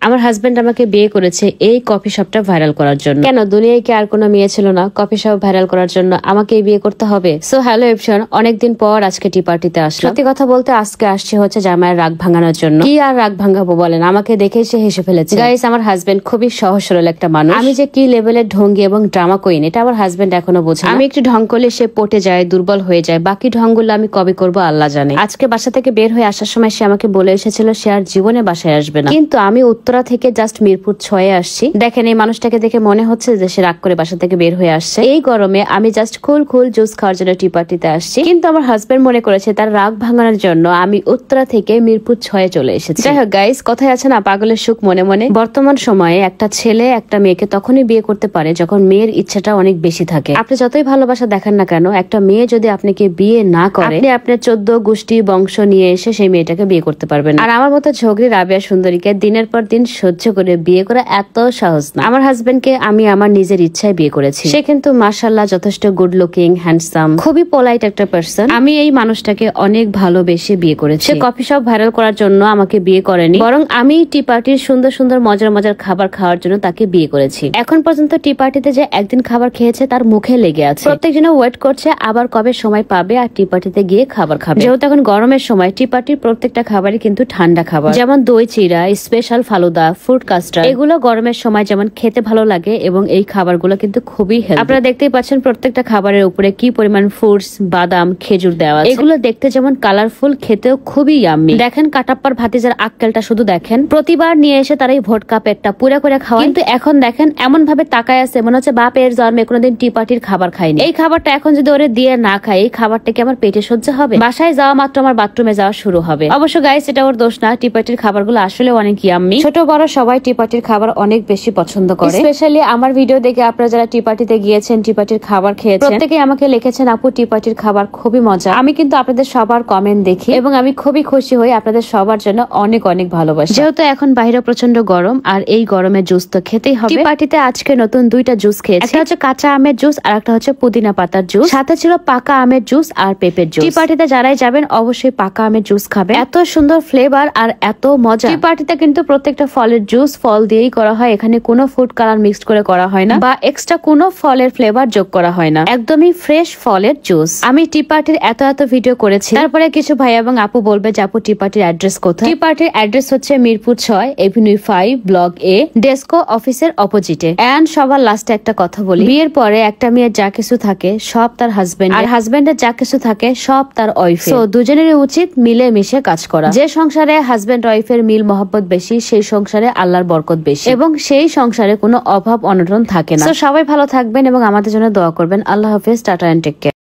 আমার হাজবেন্ড আমাকে বিয়ে করেছে এই কফি শপটা ভাইরাল করার জন্য। কেন দুনিয়ায় কি আর কোনো মেয়ে ছিল না কফি শপ ভাইরাল করার জন্য আমাকে বিয়ে করতে হবে? সো হ্যালো এভরিওয়ান, অনেকদিন পর আজকে টি পার্টিতে আসলাম। সত্যি কথা বলতে আজকে আসছি হচ্ছে জামাইয়ের রাগ ভাঙানোর জন্য। কি আর রাগ ভাঙাবো বলেন, আমাকে দেখে সে হেসে ফেলেছে। গাইস, আমার হাজবেন্ড খুবই সহজ সরল একটা মানুষ। আমি যে কি লেভেলের ঢঙ্গি এবং ড্রামা কুইন এটা আমার হাজবেন্ড এখনো বোঝে না। আমি একটু ঢং করলে সে পটে যায়, দুর্বল হয়ে যায়। বাকি ঢংগুলো আমি কবে করবো আল্লাহ জানে। আজকে বাসা থেকে বের হয়ে আসার সময় সে আমাকে বলে এসেছিল সে আর জীবনে বাসায় আসবে না, কিন্তু আমি উত্তরা থেকে জাস্ট মিরপুর 6-এ আসছি। দেখেন এই মানুষটাকে দেখে মনে হচ্ছে যে সে রাগ করে বাসা থেকে বের হয়ে আসছে। এই গরমে আমি জাস্ট কুল জুস খাওয়ার জন্য টি পার্টিতে আসছি, কিন্তু আমার হাজবেন্ড মনে করেছে তার রাগ ভাঙানোর জন্য আমি উত্তরা থেকে মিরপুর 6-এ চলে এসেছি। যাই হোক গাইস, কথায় আছে না পাগলের সুখ মনে মনে। বর্তমান সময়ে একটা ছেলে একটা মেয়েকে তখনই বিয়ে করতে পারে যখন মেয়ের ইচ্ছাটা অনেক বেশি থাকে। আপনি যতই ভালোবাসা দেখান না কেন, একটা মেয়ে যদি আপনাকে বিয়ে না করে আপনি আপনার 14 গোষ্ঠী বংশ নিয়ে এসে সেই মেয়েটাকে বিয়ে করতে পারবেন। আর আমার মতো ঝগড়ি রাবেয়া সুন্দরীকে দিনের পর দিন সহ্য করে বিয়ে করা এত সহজ না। আমার হাজবেন্ডকে আমি আমার নিজের ইচ্ছায় বিয়ে করেছি। সে কিন্তু মাশাআল্লাহ যথেষ্ট গুড লুকিং, হ্যান্ডসাম, খুবই পোলাইট একটা পার্সন। আমি এই মানুষটাকে অনেক ভালোবেসে বিয়ে করেছি। সে কফি শপ ভাইরাল করার জন্য আমাকে বিয়ে করেনি, বরং আমি টি পার্টির সুন্দর সুন্দর মজার খাবার খাওয়ার জন্য তাকে বিয়ে করেছি। এখন পর্যন্ত টি পার্টিতে যে একদিন খাবার খেয়েছে তার মুখে লেগে আছে। প্রত্যেকজন ওয়েট করছে আবার কবে সময় পাবে আর টি পার্টিতে গিয়ে খাবার খাবে। যেহেতু এখন গরমের সময় টি পার্টির প্রত্যেকটা খাবারই কিন্তু ঠান্ডা খাবার, যেমন দই চিরা, স্পেশাল ফালুদা, ফ্রুট কাস্টার্ড, এগুলো গরমের সময় যেমন খেতে ভালো লাগে এবং এই খাবারগুলো কিন্তু খুবই হেলদি। আপনারা দেখতেই পাচ্ছেন প্রত্যেকটা খাবারের উপরে কি পরিমাণ ফ্রুটস, বাদাম, খেজুর দেওয়া। এগুলো দেখতে যেমন কালারফুল, খেতেও খুবই ইয়াম্মি। দেখেন কাটাপ্পার ভাতিজার আক্কেলটা শুধু দেখেন। প্রতিবার নিয়ে এসে তারা এই ভোটকা পেটটা পুরা করে খাওয়া, কিন্তু এখন দেখেন এমন ভাবে তাকায় আছে মনে হচ্ছে বাপের জন্মে কোনোদিন টি পার্টির খাবার খায়নি। এই খাবারটা এখন যদি ওরে দিয়ে না খায়, এই খাবারটা কি আমার পেটে সহ্য হবে? বাসায় যাওয়া মাত্র আমার বাথরুমে যাওয়া শুরু হবে। অবশ্য গাইস, এটা ওর দোষ না, টি পার্টির খাবারগুলো আসলে অনেক ইয়াম্মি। ছোট বড় সবাই টি পার্টির খাবার অনেক বেশি পছন্দ করে। স্পেশালি আমার ভিডিও দেখে আপনারা যারা টি পার্টিতে গিয়েছেন, টি পার্টির খাবার খেয়েছেন, প্রত্যেকেই আমাকে লিখেছেন আপু টি পার্টির খাবার খুবই মজা। আমি কিন্তু আপনাদের সবার কমেন্ট দেখি এবং আমি খুবই খুশি হই। আপনাদের সবার জন্য অনেক ভালোবাসি। যেহেতু এখন বাইরে প্রচন্ড গরম আর এই গরমে জুস তো খেতেই হবে। টি পার্টিতে আজকে নতুন 2টা জুস খেয়েছি। একটা হচ্ছে কাঁচা আমের জুস আর একটা হচ্ছে পুদিনা পাতার জুস, সাথে ছিল পাকা আমের জুস আর পেঁপের জুস। টি পার্টিতে যারাই যাবেন অবশ্যই পাকা আমের জুস খাবেন, এত সুন্দর ফ্লেভার আর এত মজা। টি পার্টিতে কিন্তু প্রত্যেকটা ফলের জুস ফল দিয়েই করা হয়, এখানে কোনো ফুড কালার মিক্সড করে করা হয় না বা এক্সট্রা কোনো ফলের ফ্লেভার যোগ করা হয় না, একদমই ফ্রেশ ফলের জুস। আমি টি পার্টির এত ভিডিও করেছি, তারপরে কিছু ভাই এবং আপু বলবে যে আপু টি পার্টির অ্যাড্রেস কোথায়? টি পার্টির অ্যাড্রেস হচ্ছে মিরপুর 6, এভিনিউ 5, ব্লক এ, ডেস্কো অফিসের অপোজিটে। এন্ড সবার লাস্টে একটা কথা বলি, বিয়ের পরে একটা মেয়ের যা কিছু থাকে সব তার হাজবেন্ড, আর হাজবেন্ডের যা কিছু থাকে সব তার ওয়াইফ। তো দুজনেরই উচিত মিলে মিশে কাজ করা। যে সংসারে হাজবেন্ড ওয়াইফের মিল মহব্বত বেশি, সেই সংসারে আল্লাহর বরকত বেশি এবং সেই সংসারে কোনো অভাব অনটন থাকে না। তো সবাই ভালো থাকবেন এবং আমাদের জন্য দোয়া করবেন। আল্লাহ হাফেজ, টাটা এন্ড টেক কেয়ার।